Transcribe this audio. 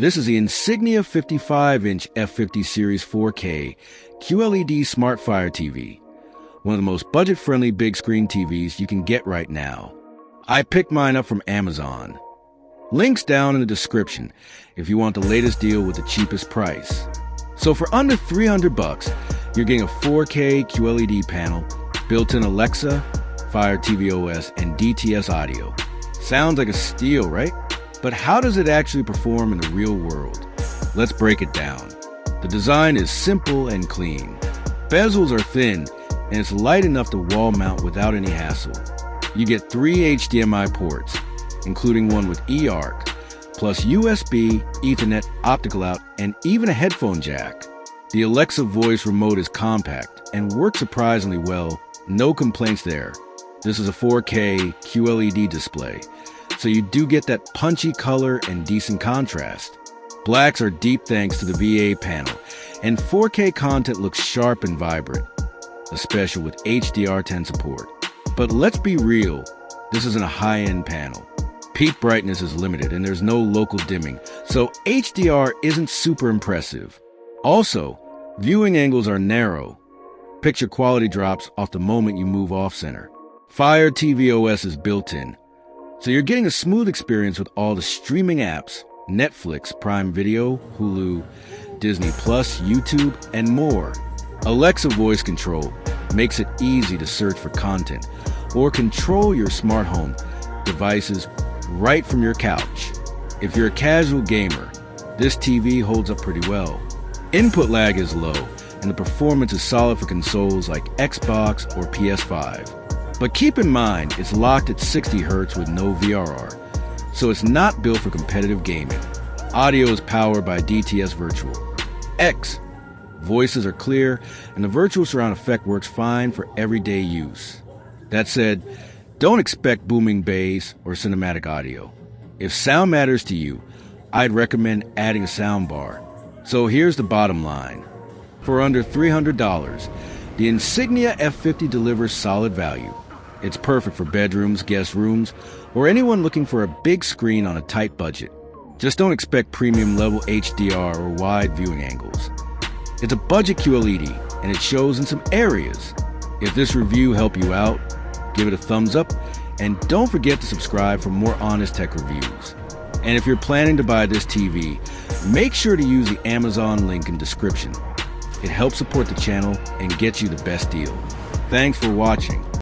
This is the Insignia 55-inch F50 Series 4K QLED Smart Fire TV, one of the most budget-friendly big-screen TVs you can get right now. I picked mine up from Amazon. Links down in the description if you want the latest deal with the cheapest price. So for under $300, you're getting a 4K QLED panel, built-in Alexa, Fire TV OS, and DTS audio. Sounds like a steal, right? But how does it actually perform in the real world? Let's break it down. The design is simple and clean. Bezels are thin, and it's light enough to wall mount without any hassle. You get 3 HDMI ports, including one with eARC, plus USB, Ethernet, optical out, and even a headphone jack. The Alexa voice remote is compact and works surprisingly well. No complaints there. This is a 4K QLED display, so you do get that punchy color and decent contrast. Blacks are deep thanks to the VA panel, and 4K content looks sharp and vibrant, especially with HDR10 support. But let's be real, this isn't a high-end panel. Peak brightness is limited and there's no local dimming, so HDR isn't super impressive. Also, viewing angles are narrow. Picture quality drops off the moment you move off-center. Fire TV OS is built in, so you're getting a smooth experience with all the streaming apps, Netflix, Prime Video, Hulu, Disney+, YouTube, and more. Alexa voice control makes it easy to search for content or control your smart home devices right from your couch. If you're a casual gamer, this TV holds up pretty well. Input lag is low, and the performance is solid for consoles like Xbox or PS5. But keep in mind, it's locked at 60 Hz with no VRR, so it's not built for competitive gaming. Audio is powered by DTS Virtual X. Voices are clear, and the virtual surround effect works fine for everyday use. That said, don't expect booming bass or cinematic audio. If sound matters to you, I'd recommend adding a soundbar. So here's the bottom line. For under $300, the Insignia F50 delivers solid value. It's perfect for bedrooms, guest rooms, or anyone looking for a big screen on a tight budget. Just don't expect premium level HDR or wide viewing angles. It's a budget QLED, and it shows in some areas. If this review helped you out, give it a thumbs up, and don't forget to subscribe for more honest tech reviews. And if you're planning to buy this TV, make sure to use the Amazon link in description. It helps support the channel and get you the best deal. Thanks for watching.